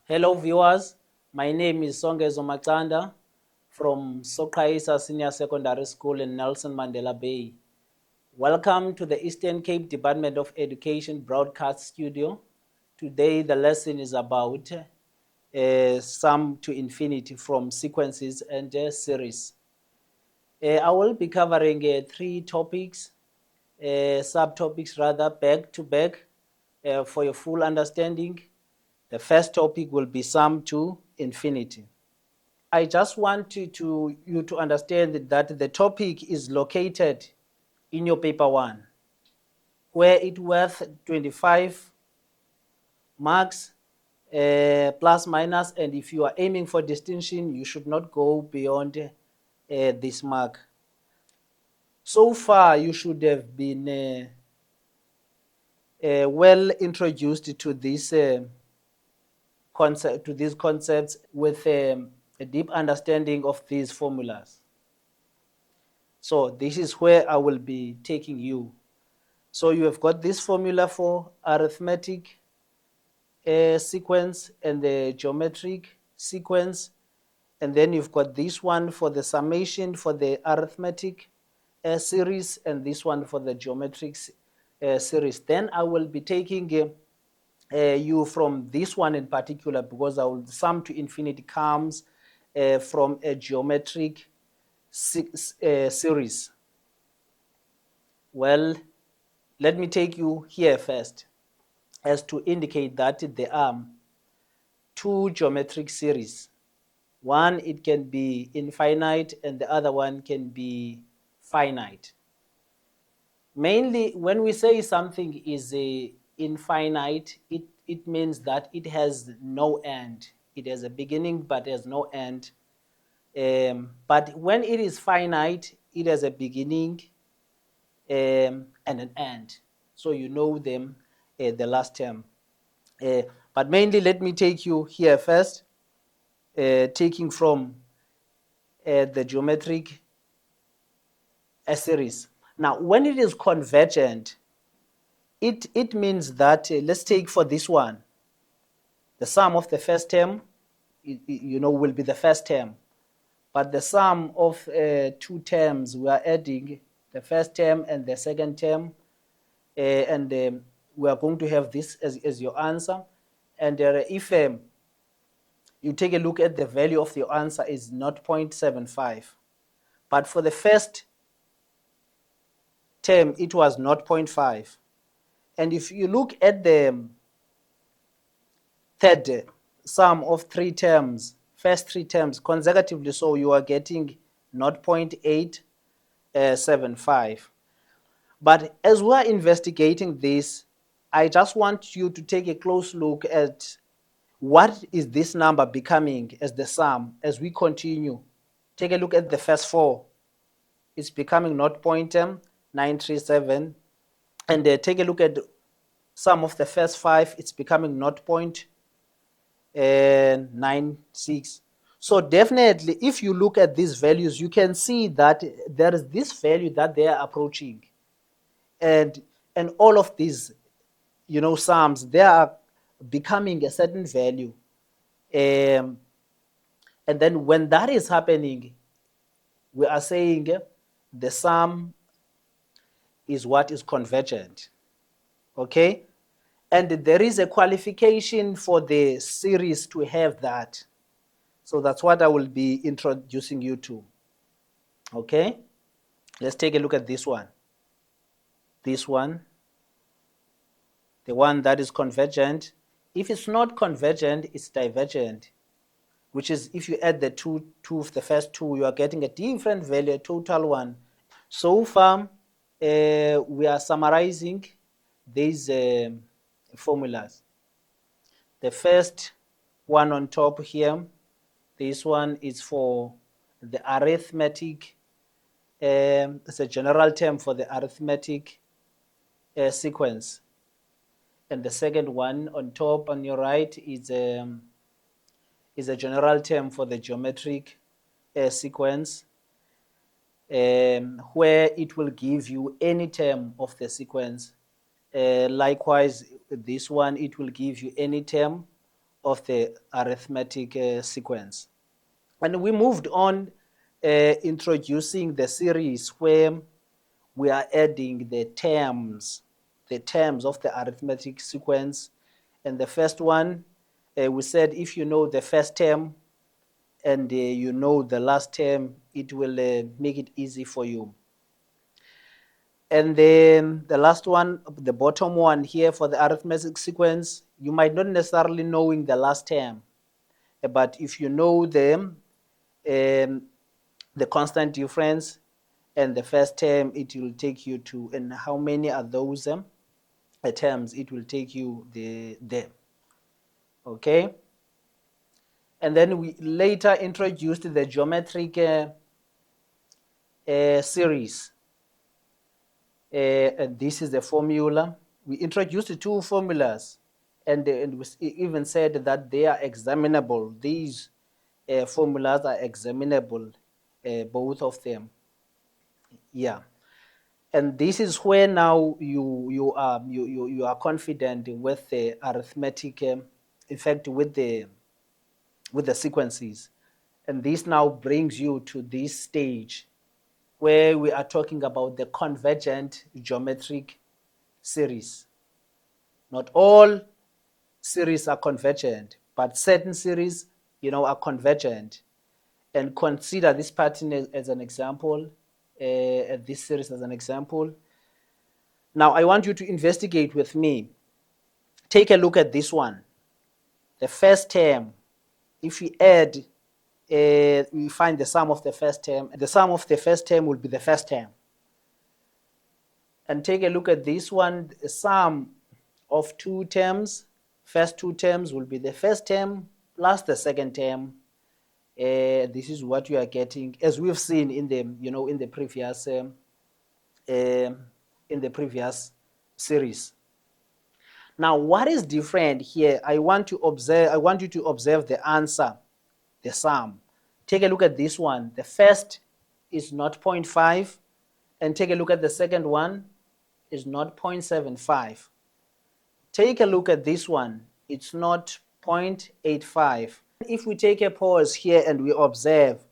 Hello viewers, my name is Songezo Machanda from Sokaisa Senior Secondary School in Nelson Mandela Bay. Welcome to the Eastern Cape Department of Education broadcast studio. Today the lesson is about sum to infinity from sequences and series. I will be covering three topics, subtopics rather, back to back for your full understanding. The first topic will be sum to infinity. I just want you to understand that the topic is located in your paper 1, where it worth 25 marks plus minus, and if you are aiming for distinction, you should not go beyond this mark. So far, you should have been well introduced to this concept, to these concepts, with a deep understanding of these formulas. So this is where I will be taking you. So you have got this formula for arithmetic sequence and the geometric sequence, and then you've got this one for the summation for the arithmetic series, and this one for the geometric series. Then I will be taking you from this one in particular, because I will sum to infinity comes from a geometric series. Well, let me take you here first, as to indicate that there are two geometric series. One, it can be infinite, and the other one can be finite. Mainly, when we say something is infinite, it means that it has no end. It has a beginning, but has no end. But when it is finite, it has a beginning and an end. So you know them, the last term. But mainly, let me take you here first, taking from the geometric series. Now, when it is convergent, it means that, let's take for this one, the sum of the first term, will be the first term. But the sum of two terms, we are adding the first term and the second term, and we are going to have this as your answer. And if you take a look at the value of your answer is 0.75, but for the first term it was 0.5, and if you look at the third sum of first three terms consecutively, so you are getting 0.875. But as we are investigating this, I just want you to take a close look at what is this number becoming as the sum as we continue. Take a look at the first four. It's becoming 0.937. And take a look at sum of the first five. It's becoming 0.96. So definitely, if you look at these values, you can see that there is this value that they are approaching. And all of these, sums, they are becoming a certain value. And then when that is happening, we are saying the sum is what is convergent. Okay? And there is a qualification for the series to have that. So that's what I will be introducing you to. Okay? Let's take a look at this one. This one, the one that is convergent. If it's not convergent, it's divergent, which is if you add the two of the first two, you are getting a different value, a total one. So far, we are summarizing these formulas. The first one on top here, this one is for the arithmetic. It's a general term for the arithmetic sequence. And the second one on top on your right is a general term for the geometric sequence, where it will give you any term of the sequence. Likewise, this one, it will give you any term of the arithmetic sequence. And we moved on introducing the series where we are adding the terms of the arithmetic sequence. And the first one, we said if you know the first term and you know the last term, it will make it easy for you. And then the last one, the bottom one here for the arithmetic sequence, you might not necessarily knowing the last term, but if you know them, the constant difference and the first term, it will take you to, and how many are those terms, it will take you there. Okay? And then we later introduced the geometric series. And this is the formula. We introduced two formulas, and we even said that they are examinable. These formulas are examinable, both of them. Yeah, and this is where now you are confident with the arithmetic effect with the sequences, and this now brings you to this stage where we are talking about the convergent geometric series. Not all series are convergent, but certain series, are convergent. And consider this pattern as an example, this series as an example. Now, I want you to investigate with me. Take a look at this one. The first term, if we add, we find the sum of the first term. The sum of the first term will be the first term. And take a look at this one. The sum of two terms, first two terms will be the first term plus the second term. This is what you are getting, as we've seen in the previous series. Now, what is different here? I want you to observe the answer, the sum. Take a look at this one. The first is not 0.5, and take a look at the second one is not 0.75. Take a look at this one. It's not 0.85. If we take a pause here and we observe,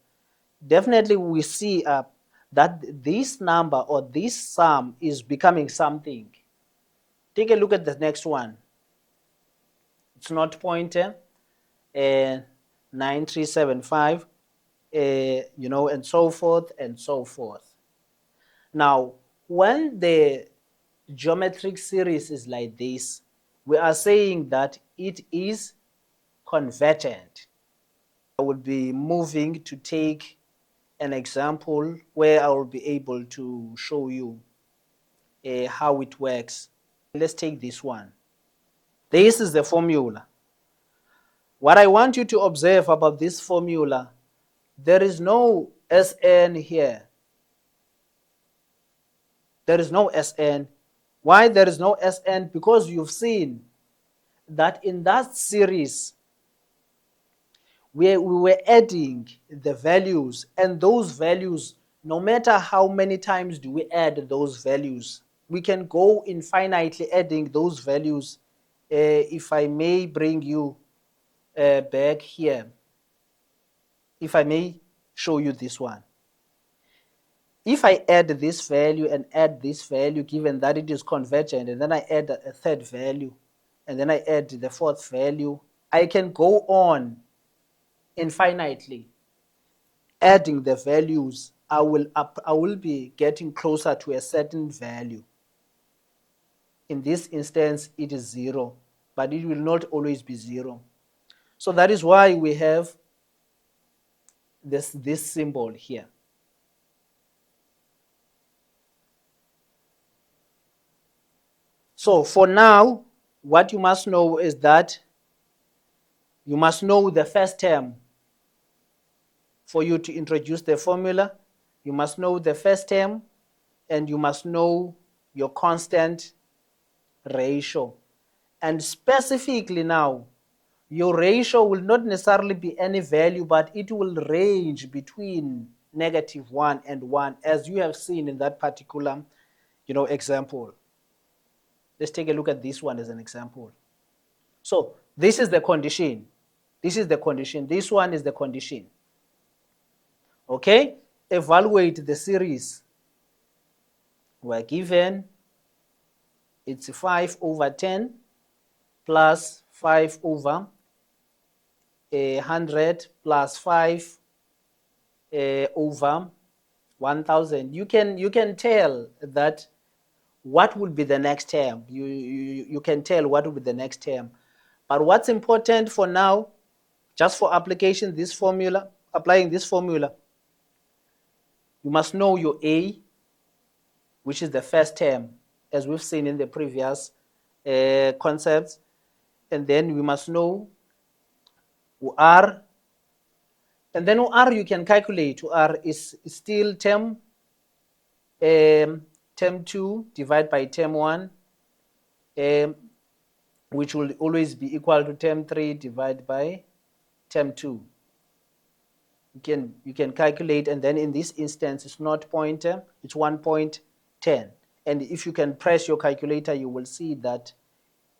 definitely we see that this number or this sum is becoming something. Take a look at the next one. It's not 0.9375, and so forth and so forth. Now, when the geometric series is like this, we are saying that it is convergent. I will be moving to take an example where I will be able to show you how it works. Let's take this one. This is the formula. What I want you to observe about this formula, there is no Sn here. There is no Sn. Why there is no Sn? Because you've seen that in that series, we were adding the values, and those values, no matter how many times do we add those values, we can go infinitely adding those values. If I may bring you back here, if I may show you this one. If I add this value and add this value, given that it is convergent, and then I add a third value, and then I add the fourth value, I can go on infinitely adding the values. I will be getting closer to a certain value. In this instance, it is 0, but it will not always be 0. So that is why we have this symbol here. So for now, what you must know is that you must know the first term. For you to introduce the formula, you must know the first term, and you must know your constant ratio. And specifically now, your ratio will not necessarily be any value, but it will range between -1 and 1, as you have seen in that particular example. Let's take a look at this one as an example. So This is the condition. This is the condition. This one is the condition. Okay? Evaluate the series. We're given it's 5 over 10 plus 5 over 100 plus 5 over 1000. You can tell that what will be the next term. You can tell what will be the next term. But what's important for now, just for application, this formula, applying this formula, you must know your A, which is the first term, as we've seen in the previous concepts. And then we must know R. And then R you can calculate. R is still term 2 divided by term 1, which will always be equal to term 3 divided by term 2. You can calculate, and then in this instance it's not pointer, it's 1.10. And if you can press your calculator, you will see that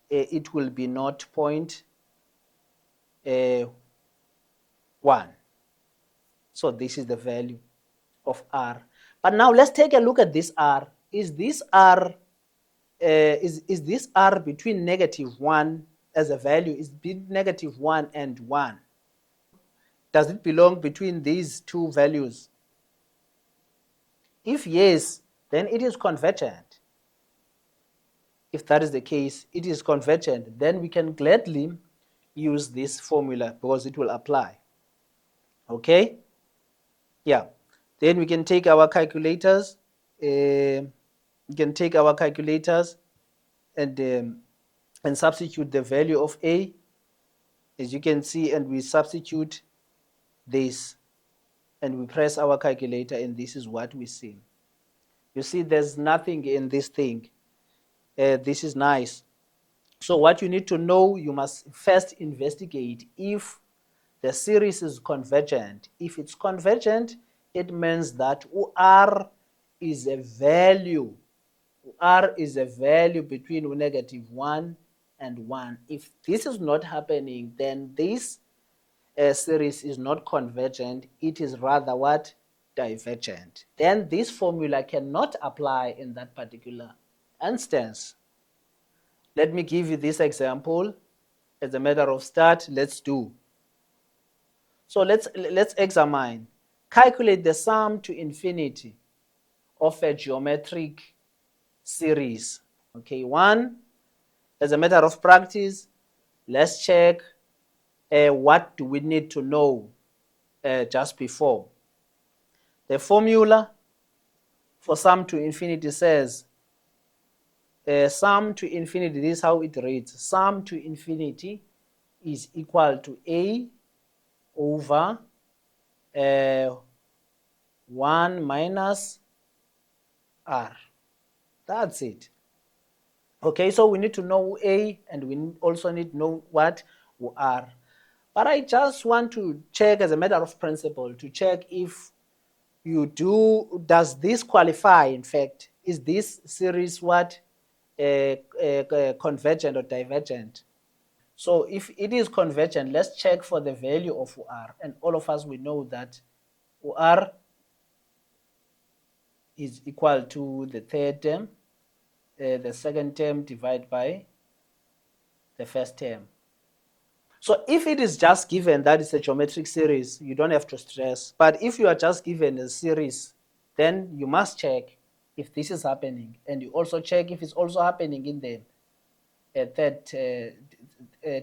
it will be not 0.1. So this is the value of R. But now let's take a look at this R. Is this R is this R between -1 as a value? Is between -1 and 1? Does it belong between these two values? If yes, then it is convergent. If that is the case, it is convergent, then we can gladly use this formula because it will apply. Okay? Yeah. Then we can take our calculators. We can take our calculators and substitute the value of A, as you can see, and we substitute this, and we press our calculator, and this is what we see. You see, there's nothing in this thing. This is nice. So what you need to know, you must first investigate if the series is convergent. If it's convergent, it means that R is a value. R is a value between -1 and 1. If this is not happening, then this series is not convergent. It is rather what? Divergent. Then this formula cannot apply in that particular instance. Let me give you this example as a matter of start. Let's do. So let's examine. Calculate the sum to infinity of a geometric series. Okay, one, as a matter of practice, let's check what do we need to know just before. The formula for sum to infinity says sum to infinity, this is how it reads. Sum to infinity is equal to A over 1 minus R. That's it. Okay, so we need to know A, and we also need to know what R. But I just want to check as a matter of principle, to check if you do, does this qualify, in fact, is this series what? Convergent or divergent? So if it is convergent, let's check for the value of R. And all of us, we know that R is equal to the third term, the second term divided by the first term. So if it is just given that it's a geometric series, you don't have to stress. But if you are just given a series, then you must check if this is happening. And you also check if it's also happening in the third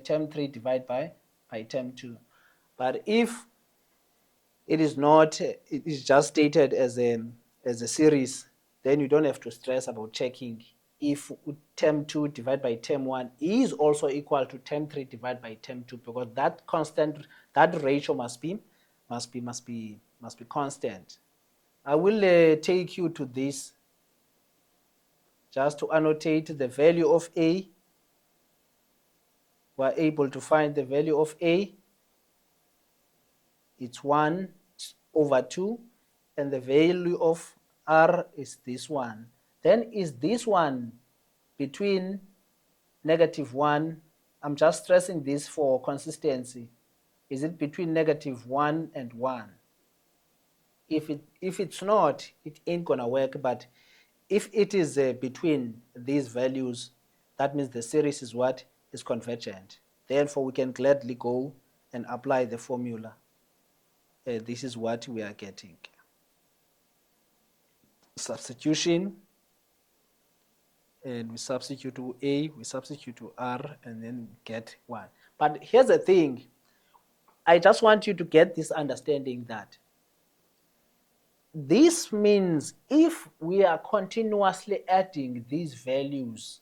term 3 divided by term 2. But if it is not, it is just stated as a series, then you don't have to stress about checking if term 2 divided by term 1 is also equal to term 3 divided by term 2, because that constant, that ratio must be constant. I will take you to this just to annotate the value of A. We're able to find the value of A. It's 1 over 2, and the value of R is this one. Then is this one between -1 I'm just stressing this for consistency. Is it between -1 and 1? If it's not, it ain't gonna work. But if it is between these values, that means the series is what? Is convergent. Therefore, we can gladly go and apply the formula. This is what we are getting. Substitution, and we substitute to A, we substitute to R, and then get 1. But here's the thing. I just want you to get this understanding that this means if we are continuously adding these values,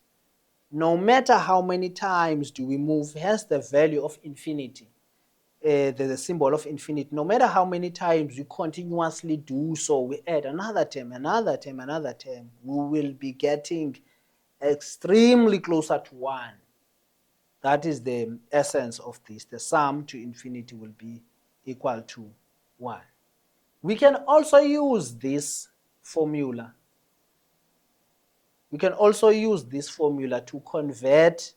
no matter how many times do we move, here's the value of infinity, the symbol of infinity. No matter how many times we continuously do so, we add another term, another term, another term, we will be getting extremely closer to 1. That is the essence of this. The sum to infinity will be equal to 1. We can also use this formula. We can also use this formula to convert.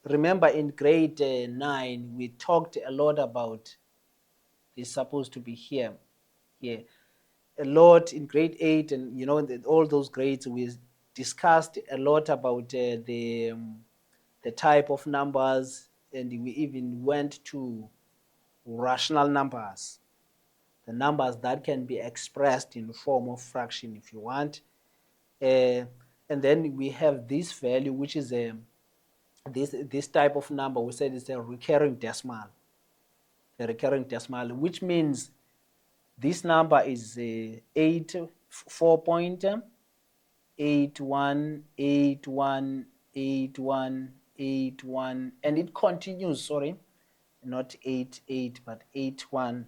Remember in grade 9, we talked a lot about this, supposed to be here. A lot in grade 8, and all those grades, we discussed a lot about the type of numbers, and we even went to rational numbers, the numbers that can be expressed in form of fraction if you want. And then we have this value, which is this type of number. We said it's a recurring decimal. The recurring decimal, which means this number is 4.81818181, and it continues, sorry, not 88, but 81.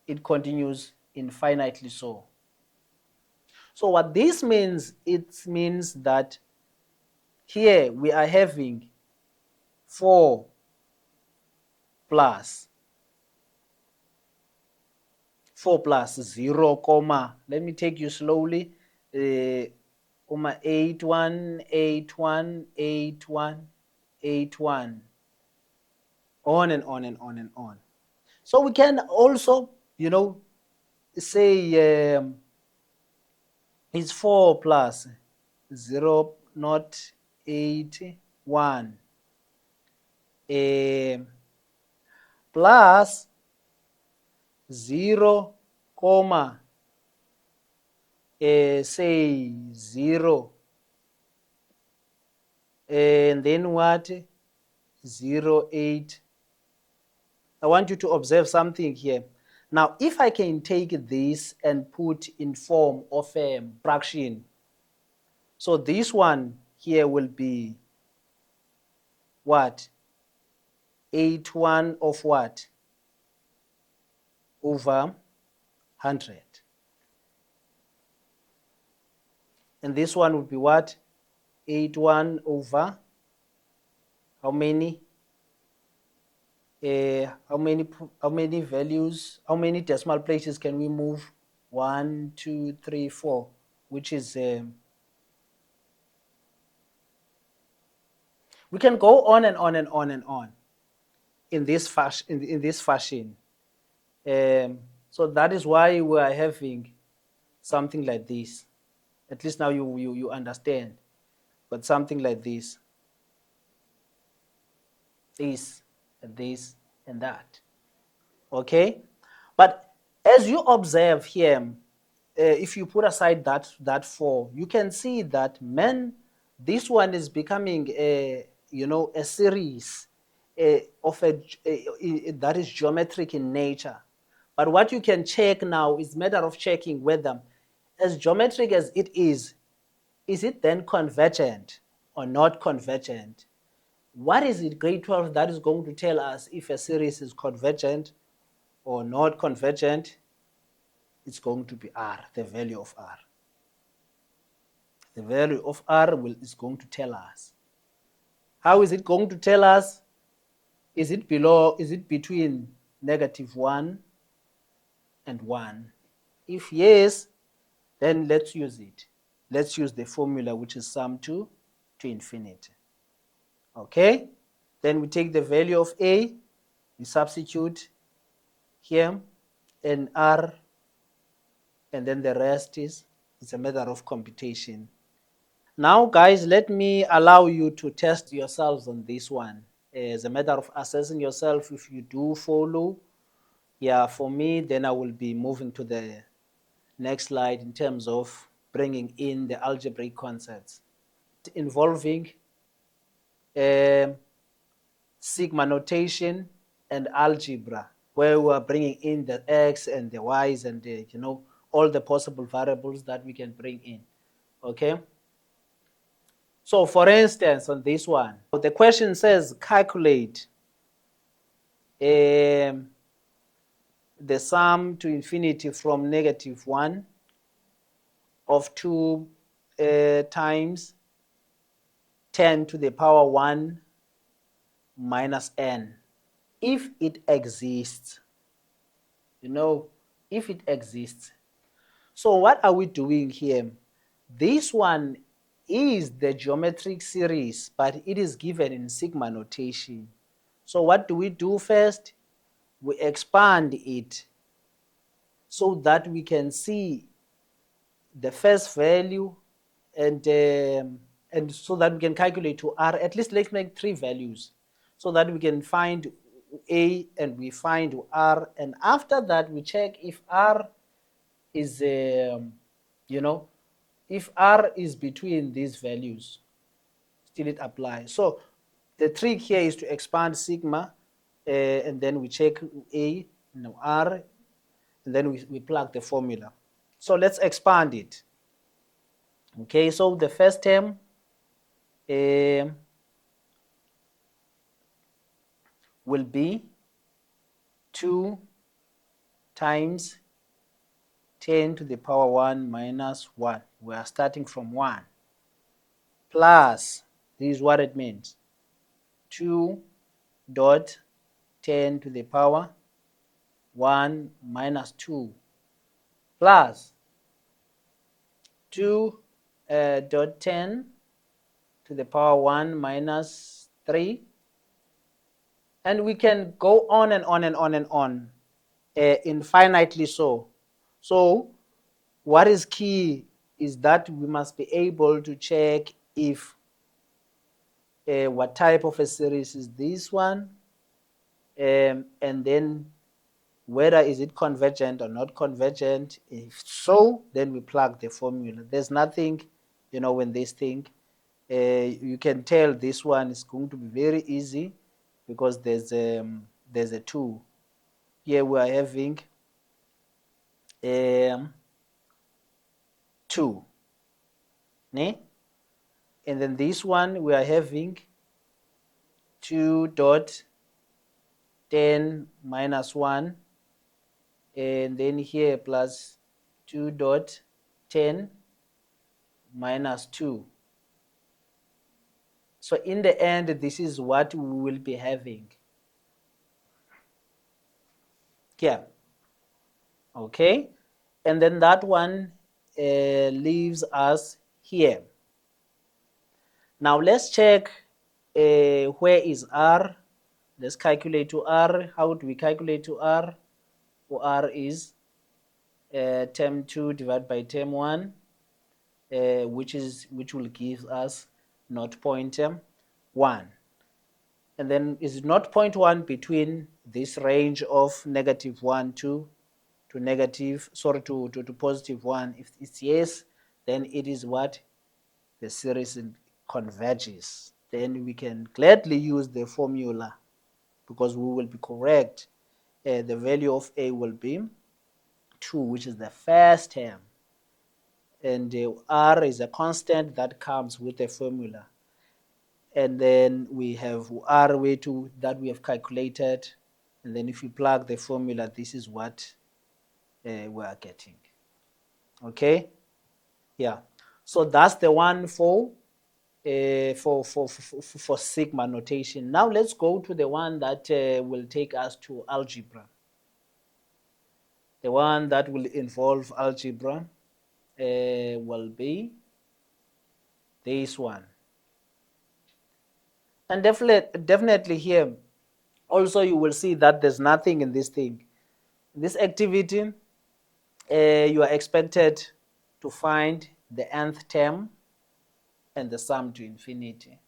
It continues infinitely so. So what this means, it means that here we are having 4 plus 0, comma, let me take you slowly, 81818181, on and on and on and on. So we can also, say it's 4 plus 0, not 81, plus 0, comma, say 0, and then what? 08. I want you to observe something here. Now, if I can take this and put in form of a fraction, so this one here will be what? 81 of what? Over 100. And this one would be what? 81 over how many? How many values? How many decimal places can we move? 1, 2, 3, 4, which is we can go on and on and on and on in this fashion. So that is why we are having something like this. At least now you understand. But something like this, this and that. Okay, but as you observe here, if you put aside that 4, you can see that this one is becoming a series of that is geometric in nature. But what you can check now is matter of checking whether, as geometric as it is it then convergent or not convergent? What is it, grade 12, that is going to tell us if a series is convergent or not convergent? It's going to be R, the value of R. The value of R is going to tell us. How is it going to tell us? Is it between -1 and 1? If yes, then let's use it. Let's use the formula, which is sum to infinity. Okay? Then we take the value of A, we substitute here, and R, and then the rest is a matter of computation. Now, guys, let me allow you to test yourselves on this one. As a matter of assessing yourself, if you do follow, yeah, for me, then I will be moving to the next slide in terms of bringing in the algebraic concepts involving sigma notation and algebra, where we are bringing in the x and the y's and the, all the possible variables that we can bring in. Okay. So for instance, on this one, the question says calculate the sum to infinity from -1 of 2 times 10 to the power 1 minus n, if it exists. If it exists. So what are we doing here? This one is the geometric series, but it is given in sigma notation. So what do we do first? We expand it so that we can see the first value and so that we can calculate to R. At least let's make 3 values so that we can find A and we find R, and after that we check if R is if R is between these values, still it applies. So the trick here is to expand sigma and then we check A, R, and then we plug the formula. So let's expand it. Okay, so the first term will be 2 times 10 to the power 1 minus 1. We are starting from 1. Plus, this is what it means. 2 dot 10 to the power 1 minus 2 plus 2 dot 10 to the power 1 minus 3. And we can go on and on and on and on, infinitely so. So what is key is that we must be able to check if what type of a series is this one, and then whether is it convergent or not convergent. If so, then we plug the formula. There's nothing, when this thing, you can tell this one is going to be very easy because there's a 2. Here we are having 2, ne? And then this one we are having 2 dot 10 minus 1, and then here plus 2 dot 10 minus 2. So in the end, this is what we will be having. Yeah. Okay. And then that one leaves us here. Now let's check where is R. Let's calculate to R. How do we calculate to R? Well, R is term 2 divided by term 1, which will give us 0.1. And then is 0.1 between this range of -1 to positive 1. If it's yes, then it is what the series converges. Then we can gladly use the formula because we will be correct. The value of A will be 2, which is the first term, and R is a constant that comes with the formula. And then we have R2 that we have calculated, and then if we plug the formula, this is what we are getting. Okay, yeah. So that's the one for sigma notation. Now let's go to the one that will take us to algebra. The one that will involve algebra will be this one. And definitely here, also you will see that there's nothing in this thing. In this activity, you are expected to find the nth term and the sum to infinity.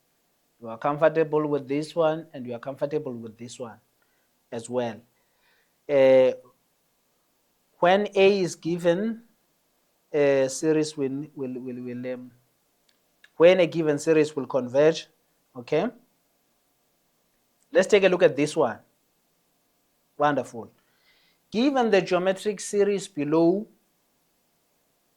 You are comfortable with this one, and you are comfortable with this one as well. Uh, when A is given, a series when a given series will converge, okay? Let's take a look at this one. Wonderful. Given the geometric series below,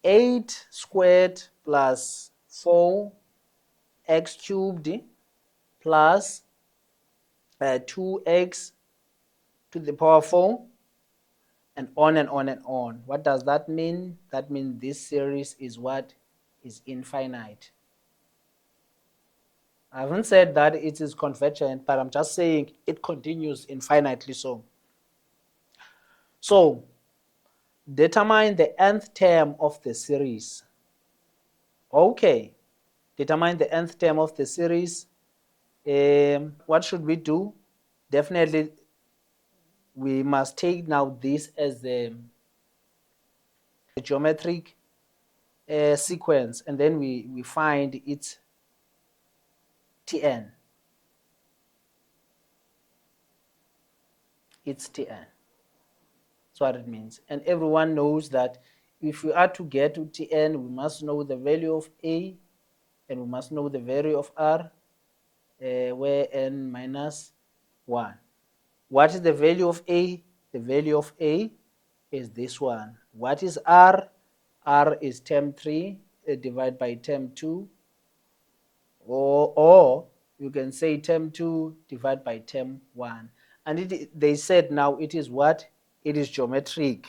8 squared plus 4x cubed plus 2x to the power 4, and on and on and on. What does that mean? That means this series is what? Is infinite. I haven't said that it is convergent, but I'm just saying it continues infinitely so. So, determine the nth term of the series. Okay, determine the nth term of the series. What should we do? Definitely, we must take now this as the geometric sequence, and then we find its Tn. It's Tn. That's what it means. And everyone knows that if we are to get to Tn, we must know the value of A, and we must know the value of R, where n minus 1. What is the value of A? The value of A is this one. What is R? R is term 3 divided by term 2, or you can say term 2 divided by term 1. And they said now it is what? It is geometric.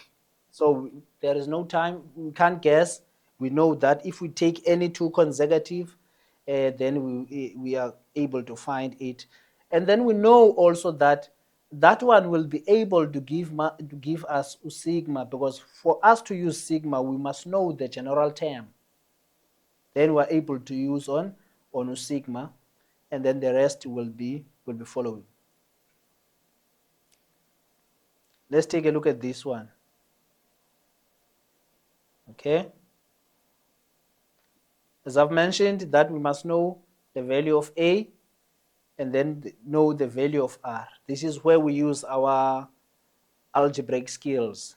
So there is no time, we can't guess. We know that if we take any two consecutive, then we are able to find it. And then we know also that that one will be able to give us sigma, because for us to use sigma, we must know the general term. Then we're able to use on sigma, and then the rest will be following. Let's take a look at this one. Okay. As I've mentioned, that we must know the value of A and then know the value of R. This is where we use our algebraic skills,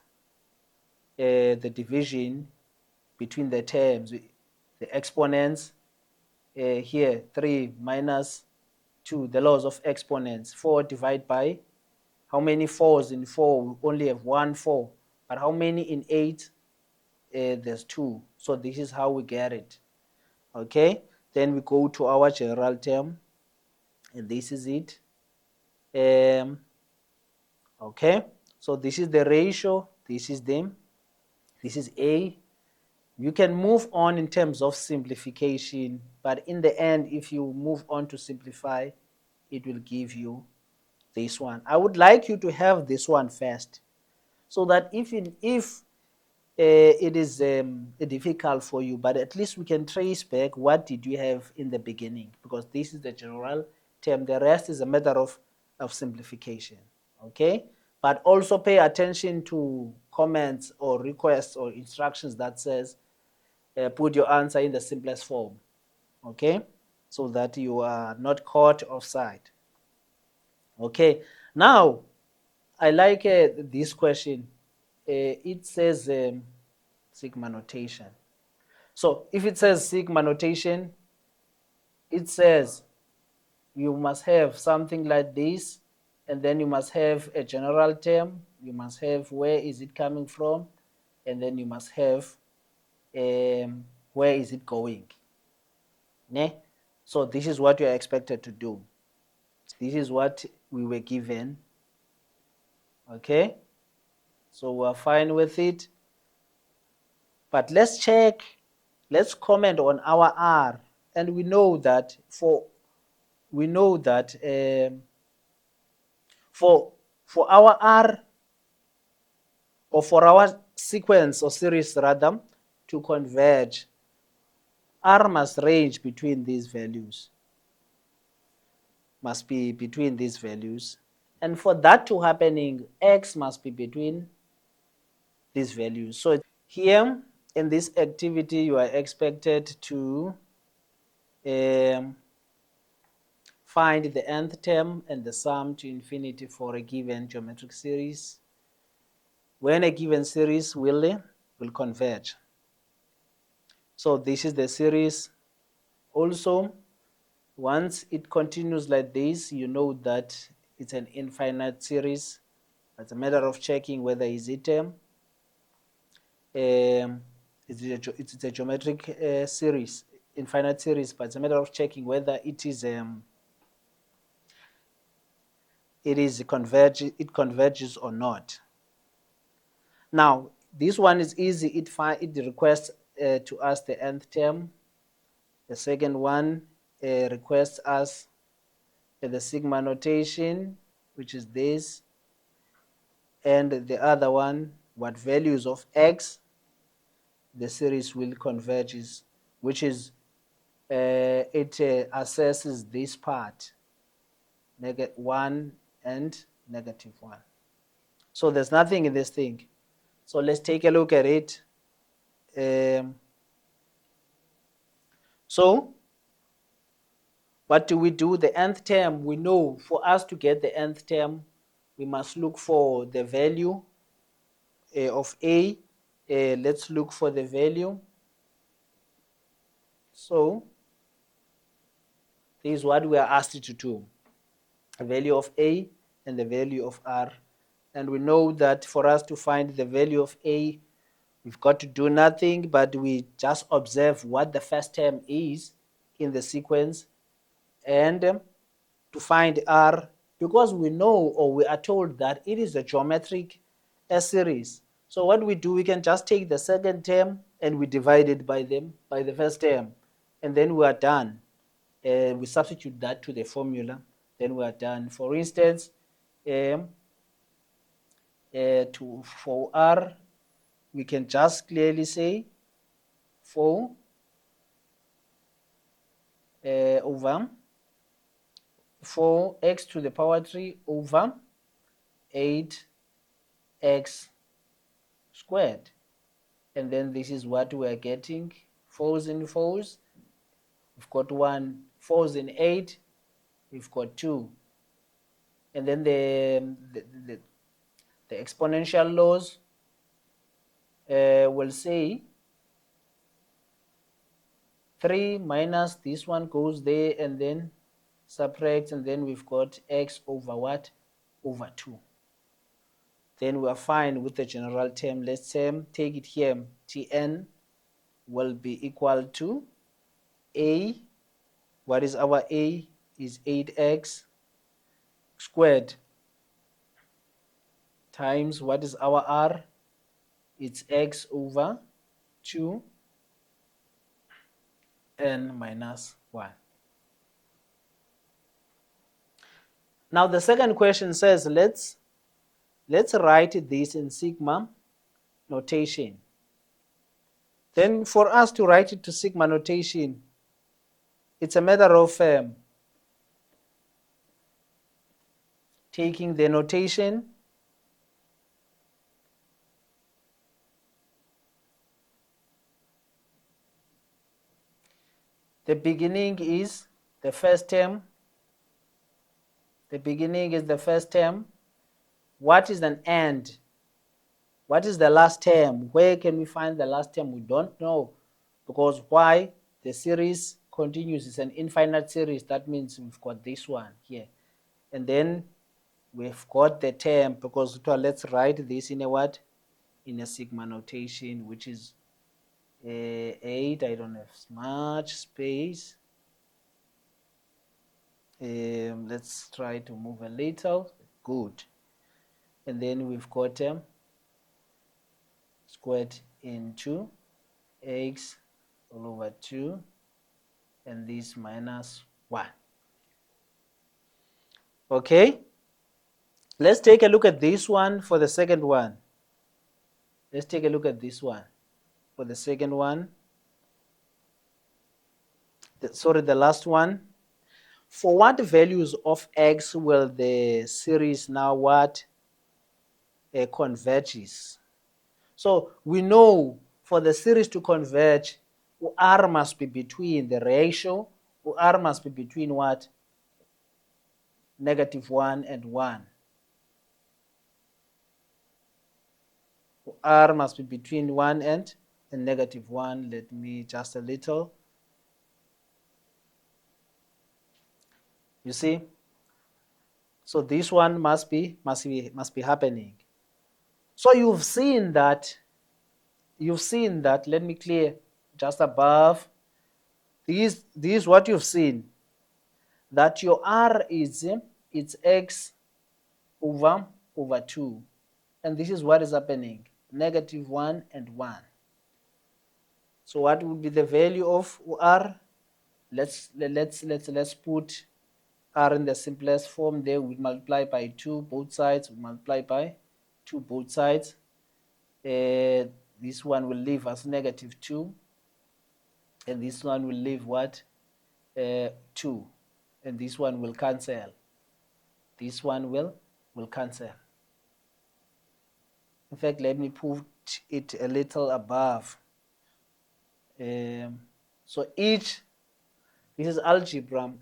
the division between the terms, the exponents, here 3 minus 2, the laws of exponents. 4 divided by, how many 4s in 4? We only have 1 4. But how many in 8? There's 2. So this is how we get it. Okay, then we go to our general term, and this is it. Okay, so this is the ratio, this is A. You can move on in terms of simplification, but in the end, if you move on to simplify, it will give you this one. I would like you to have this one first, so that if it is difficult for you, but at least we can trace back what did you have in the beginning, because this is the general term. The rest is a matter of simplification. Okay, but also pay attention to comments or requests or instructions that says put your answer in the simplest form. Okay, so that you are not caught offside. Okay, now I like this question. It says sigma notation. So if it says sigma notation, it says you must have something like this, and then you must have a general term, you must have where is it coming from, and then you must have where is it going. Ne? So this is what you are expected to do. This is what we were given. Okay, so we're fine with it. But let's check, let's comment on our R, and we know that for our R, or for our sequence or series rather, to converge, R must range between these values. must be between these values. And for that to happening, x must be between these values. So here in this activity, you are expected to find the nth term and the sum to infinity for a given geometric series when a given series will converge. So this is the series. Also, once it continues like this, you know that it's an infinite series. It's a matter of checking whether is it it's a geometric series, infinite series, but it's a matter of checking whether it converges or not. Now, this one is easy. It requests to us the nth term. The second one requests us the sigma notation, which is this, and the other one, what values of x the series will converges, which is it assesses this part, -1 and -1. So there's nothing in this thing. So let's take a look at it. So what do we do? The nth term, we know for us to get the nth term, we must look for the value of a. Let's look for the value. So this is what we are asked to do. The value of a and the value of r. And we know that for us to find the value of a, we've got to do nothing, but we just observe what the first term is in the sequence, and to find r, because we know or we are told that it is a geometric series. So what we do, we can just take the second term and we divide it by the first term, and then we are done. We substitute that to the formula, then we are done. For instance, for r, we can just clearly say 4 over 4x to the power 3 over 8x squared. And then this is what we are getting. 4s in 4s, we've got 1. 4s in 8, we've got 2. And then the exponential laws will say 3 minus this one goes there and then subtract, and then we've got x over what? Over 2. Then we are fine with the general term. Let's take it here. Tn will be equal to a. What is our a? Is 8x squared times what is our r? It's x over 2 n minus 1. Now the second question says let's write this in sigma notation. Then for us to write it to sigma notation, it's a matter of taking the notation the beginning is the first term. The beginning is the first term. What is an end? What is the last term? Where can we find the last term? We don't know, because why? The series continues. It's an infinite series. That means we've got this one here, and then we've got the term, because let's write this in a what? In a sigma notation, which is 8. I don't have much space. Let's try to move a little. Good. And then we've got squared into x all over 2, and this minus 1. Okay, let's take a look at this one for the second one. Let's take a look at this one for the second one. The last one. For what values of x will the series now what converges? So we know for the series to converge, R must be between the ratio, R must be between what? -1 and 1. R must be between 1 and -1. Let me just a little. You see? So this one must be happening. So you've seen that, let me clear just above. This what you've seen, that your R is it's x over 2. And this is what is happening, -1 and 1. So what would be the value of R? Let's put R in the simplest form. There we multiply by 2 both sides, we multiply by 2 both sides. This one will leave us -2, and this one will leave what? 2, and this one will cancel. This one will cancel. In fact, let me put it a little above. So this is algebra.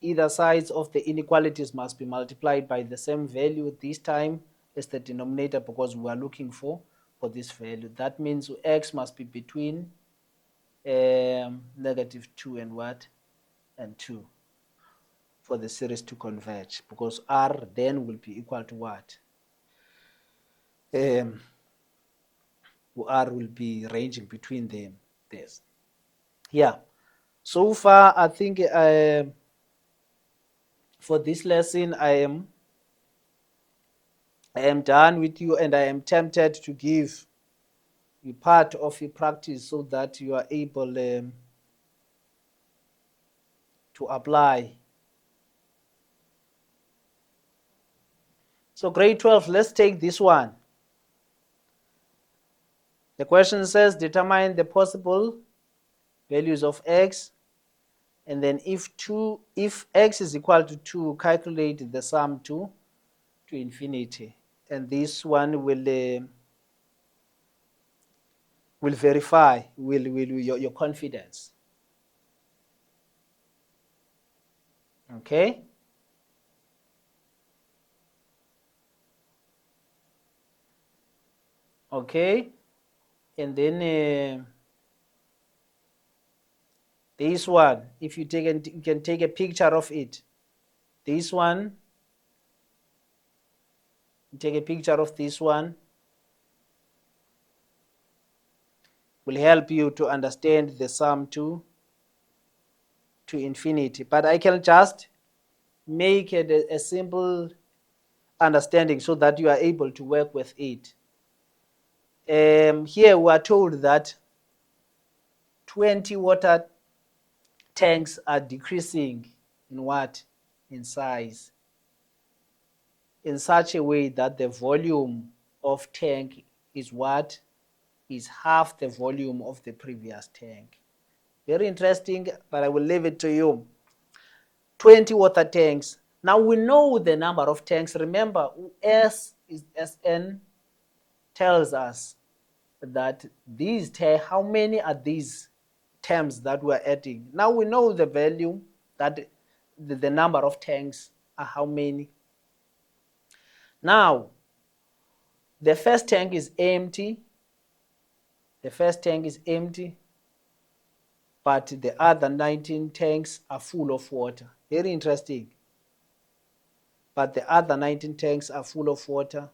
Either sides of the inequalities must be multiplied by the same value, this time as the denominator, because we are looking for this value. That means x must be between -2 and what? And 2 for the series to converge, because R then will be equal to what? R will be ranging between them. This. Yeah. So far, I think for this lesson, I am done with you, and I am tempted to give you part of your practice so that you are able to apply. So grade 12, let's take this one. The question says determine the possible values of x, and then if x is equal to 2, calculate the sum to infinity. And this one will verify your confidence. Okay? Okay? And then this one, if you can take a picture of it. This one, take a picture of this one, will help you to understand the sum to infinity. But I can just make it a simple understanding so that you are able to work with it. Here we are told that 20 water tanks are decreasing in what? In size, in such a way that the volume of tank is what? Is half the volume of the previous tank. Very interesting, but I will leave it to you. 20 water tanks. Now we know the number of tanks. Remember, S is Sn tells us that how many are these terms that we're adding. Now we know the value, that the number of tanks are how many. Now, the first tank is empty. The first tank is empty, but the other 19 tanks are full of water. Very interesting. But the other 19 tanks are full of water.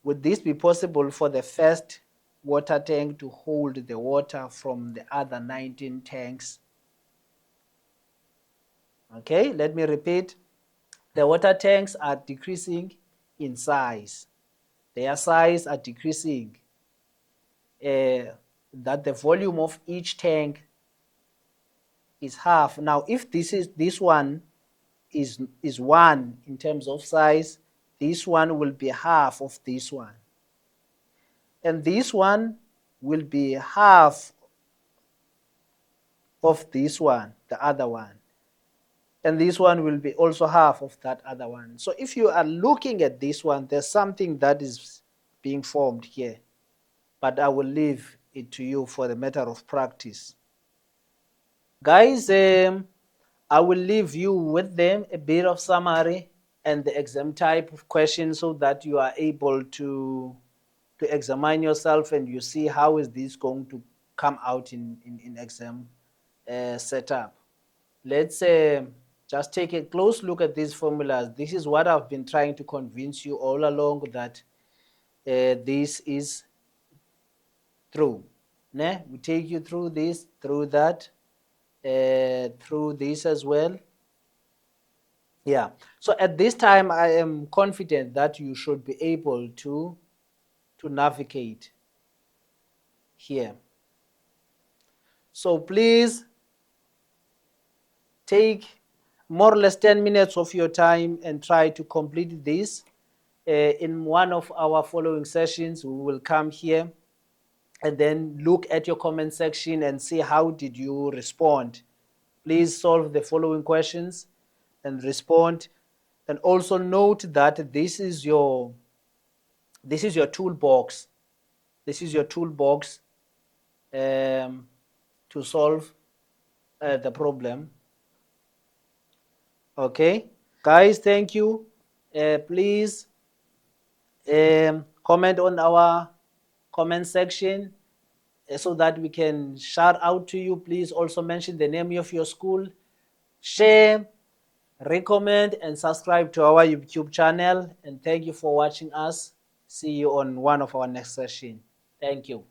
Would this be possible for the first water tank to hold the water from the other 19 tanks? Okay, let me repeat. The water tanks are decreasing in size. Their size are decreasing. That the volume of each tank is half. Now, if this one is 1 in terms of size, this one will be half of this one. And this one will be half of this one, the other one. and this one will be also half of that other one. So if you are looking at this one, there's something that is being formed here, but I will leave it to you for the matter of practice. Guys, I will leave you with them a bit of summary and the exam type of questions so that you are able to examine yourself and you see how is this going to come out in exam setup. Let's just take a close look at these formulas. This is what I've been trying to convince you all along, that this is true. Ne? We take you through this, through that, through this as well. Yeah. So at this time, I am confident that you should be able to navigate here. So please take more or less 10 minutes of your time and try to complete this. In one of our following sessions, we will come here and then look at your comment section and see how did you respond. Please solve the following questions and respond. And also note that this is your toolbox. This is your toolbox to solve the problem. Okay, guys, thank you. Please comment on our comment section so that we can shout out to you. Please also mention the name of your school. Share, recommend, and subscribe to our YouTube channel. And thank you for watching us. See you on one of our next session. Thank you.